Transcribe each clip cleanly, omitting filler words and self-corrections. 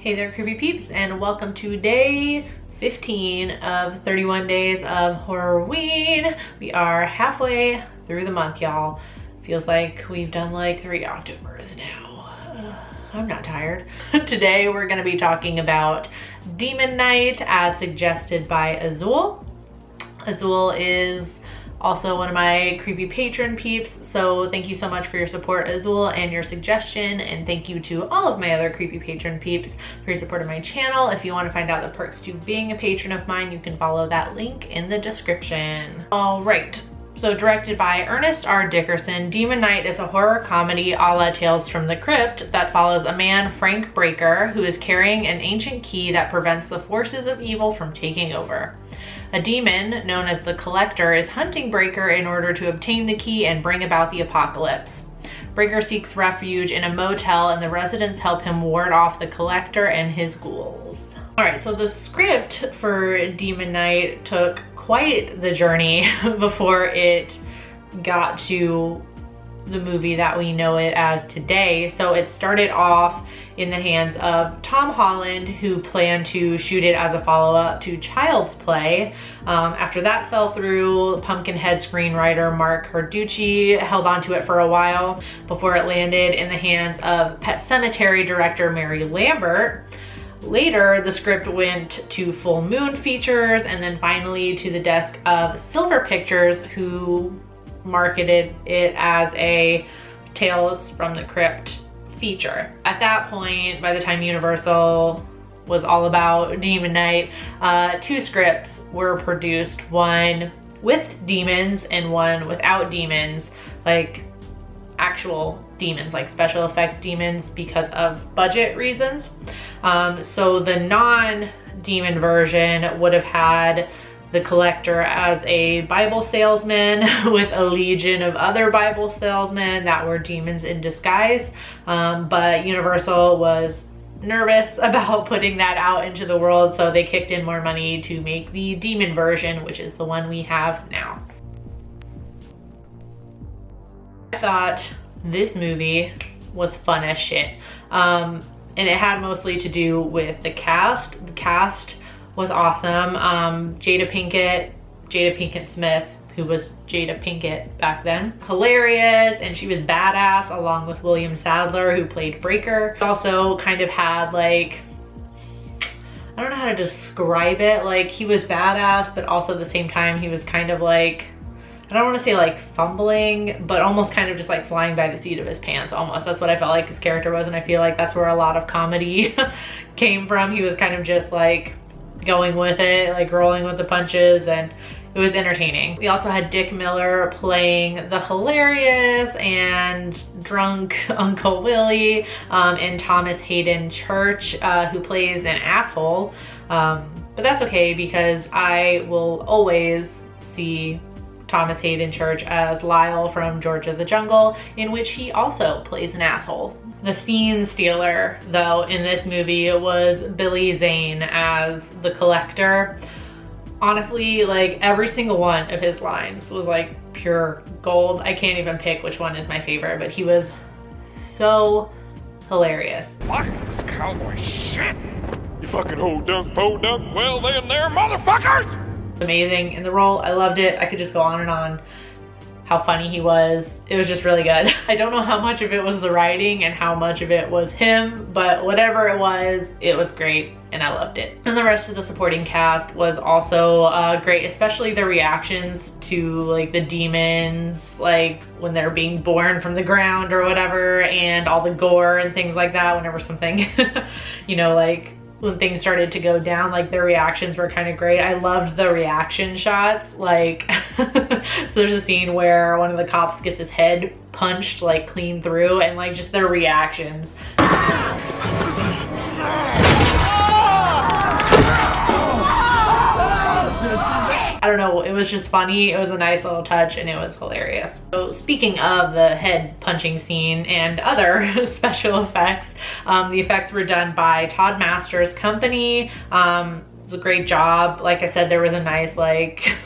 Hey there, creepy peeps, and welcome to day 15 of 31 days of Horrorween. We are halfway through the month, y'all. Feels like we've done like 3 Octobers now. I'm not tired. Today we're gonna be talking about Demon Night as suggested by Azul. Azul is also one of my creepy patron peeps, so thank you so much for your support, Azul, and your suggestion, and thank you to all of my other creepy patron peeps for your support of my channel. If you want to find out the perks to being a patron of mine, you can follow that link in the description. All right, so directed by Ernest R. Dickerson, Demon Night is a horror comedy a la Tales from the Crypt that follows a man, Frank Breaker, who is carrying an ancient key that prevents the forces of evil from taking over. A demon, known as the Collector, is hunting Breaker in order to obtain the key and bring about the apocalypse. Breaker seeks refuge in a motel, and the residents help him ward off the Collector and his ghouls. Alright, so the script for Demon Night took quite the journey before it got to the movie that we know it as today. So it started off in the hands of Tom Holland, who planned to shoot it as a follow-up to Child's Play. After that fell through, Pumpkinhead screenwriter Mark Carducci held onto it for a while before it landed in the hands of Pet Sematary director Mary Lambert. Later, the script went to Full Moon Features and then finally to the desk of Silver Pictures, who marketed it as a Tales from the Crypt feature. At that point, by the time Universal was all about Demon Night, 2 scripts were produced, one with demons and one without demons, like actual demons, like special effects demons, because of budget reasons. So the non-demon version would have had the Collector as a Bible salesman with a legion of other Bible salesmen that were demons in disguise. But Universal was nervous about putting that out into the world, so they kicked in more money to make the demon version, which is the one we have now. I thought this movie was fun as shit. And it had mostly to do with the cast. The cast was awesome. Jada Pinkett Smith, who was Jada Pinkett back then, hilarious, and she was badass, along with William Sadler, who played Breaker. Also kind of had like, I don't know how to describe it, like he was badass, but also at the same time he was kind of like, I don't want to say like fumbling, but almost kind of just like flying by the seat of his pants almost. That's what I felt like his character was, and I feel like that's where a lot of comedy came from. He was kind of just like going with it, like rolling with the punches, and it was entertaining. We also had Dick Miller playing the hilarious and drunk Uncle Willie, and Thomas Hayden Church, who plays an asshole. But that's okay, because I will always see Thomas Hayden Church as Lyle from George of the Jungle, in which he also plays an asshole. The scene stealer, though, in this movie was Billy Zane as the Collector. Honestly, like every single one of his lines was like pure gold. I can't even pick which one is my favorite, but he was so hilarious. Fuck this cowboy shit! You fucking ho dunk, po dunk, well then there, motherfuckers! Amazing in the role. I loved it. I could just go on and on how funny he was. It was just really good. I don't know how much of it was the writing and how much of it was him, but whatever it was great, and I loved it. And the rest of the supporting cast was also great, especially the reactions to like the demons, like when they're being born from the ground or whatever, and all the gore and things like that whenever something, you know, like when things started to go down, like their reactions were kind of great. I loved the reaction shots. Like, so there's a scene where one of the cops gets his head punched like clean through, and like just their reactions. I don't know, it was just funny. It was a nice little touch and it was hilarious. So speaking of the head punching scene and other special effects, the effects were done by Todd Masters' company. It was a great job. Like I said, there was a nice like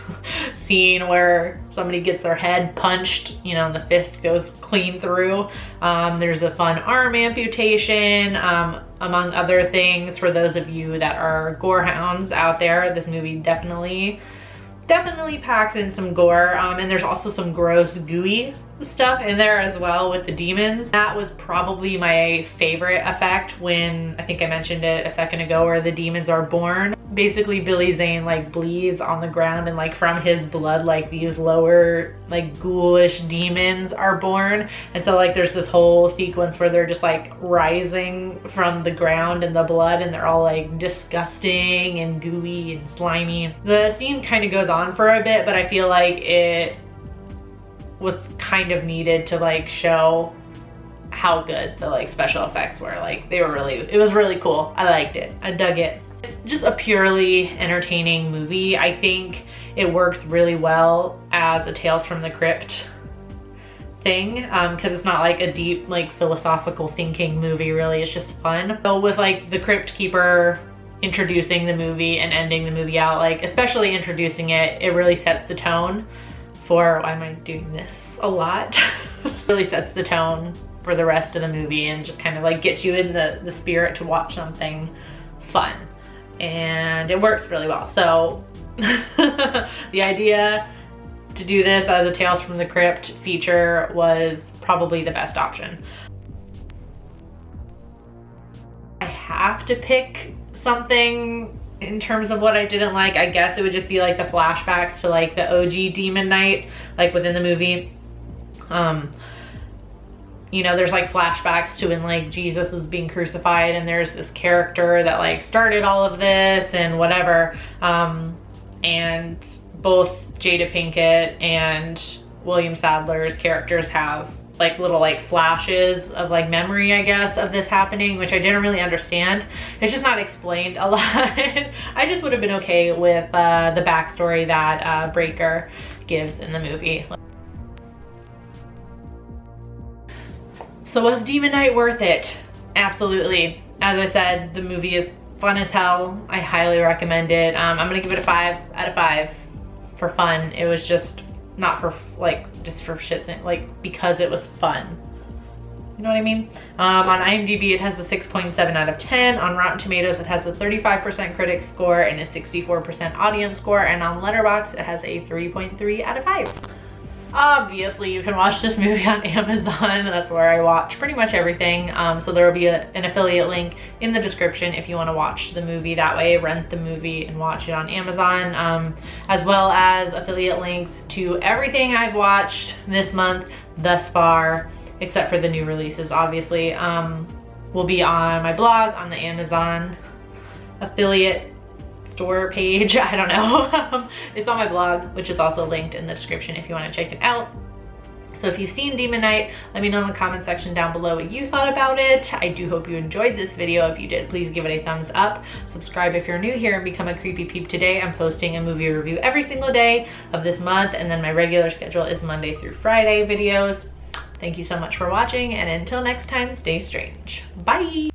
scene where somebody gets their head punched, you know, and the fist goes clean through. There's a fun arm amputation, among other things. For those of you that are gore hounds out there, this movie definitely packs in some gore, and there's also some gross gooey stuff in there as well with the demons. That was probably my favorite effect when, I think I mentioned it a second ago, where the demons are born. Basically Billy Zane like bleeds on the ground, and like from his blood like these lower like ghoulish demons are born. And so like there's this whole sequence where they're just like rising from the ground in the blood, and they're all like disgusting and gooey and slimy. The scene kind of goes on for a bit, but I feel like it was kind of needed to like show how good the like special effects were. Like they were really, it was really cool. I liked it. I dug it. It's just a purely entertaining movie. I think it works really well as a Tales from the Crypt thing, because it's not like a deep like philosophical thinking movie really. It's just fun. So with like the Crypt Keeper introducing the movie and ending the movie out, like especially introducing it, it really sets the tone for, why am I doing this a lot? Really sets the tone for the rest of the movie and just kind of like gets you in the spirit to watch something fun. And it works really well. So the idea to do this as a Tales from the Crypt feature was probably the best option. I have to pick something in terms of what I didn't like. I guess it would just be like the flashbacks to like the OG Demon Knight, like within the movie. You know, there's like flashbacks to when like Jesus was being crucified, and there's this character that like started all of this and whatever. And both Jada Pinkett and William Sadler's characters have like little like flashes of like memory, I guess, of this happening, which I didn't really understand. It's just not explained a lot. I just would have been okay with the backstory that Breaker gives in the movie. So was Demon Knight worth it? Absolutely. As I said, the movie is fun as hell. I highly recommend it. I'm gonna give it a 5 out of 5 for fun. It was just not for like, just for shits, like because it was fun. You know what I mean? On IMDb it has a 6.7 out of 10. On Rotten Tomatoes it has a 35% critic score and a 64% audience score. And on Letterboxd it has a 3.3 out of 5. Obviously you can watch this movie on Amazon. That's where I watch pretty much everything. So there will be an affiliate link in the description if you want to watch the movie that way, rent the movie and watch it on Amazon, as well as affiliate links to everything I've watched this month thus far, except for the new releases obviously, will be on my blog, on the Amazon affiliate store page. I don't know. It's on my blog, which is also linked in the description if you want to check it out. So if you've seen Demon Knight, let me know in the comment section down below what you thought about it. I do hope you enjoyed this video. If you did, please give it a thumbs up. Subscribe if you're new here and become a Creepy Peep today. I'm posting a movie review every single day of this month, and then my regular schedule is Monday through Friday videos. Thank you so much for watching, and until next time, stay strange. Bye!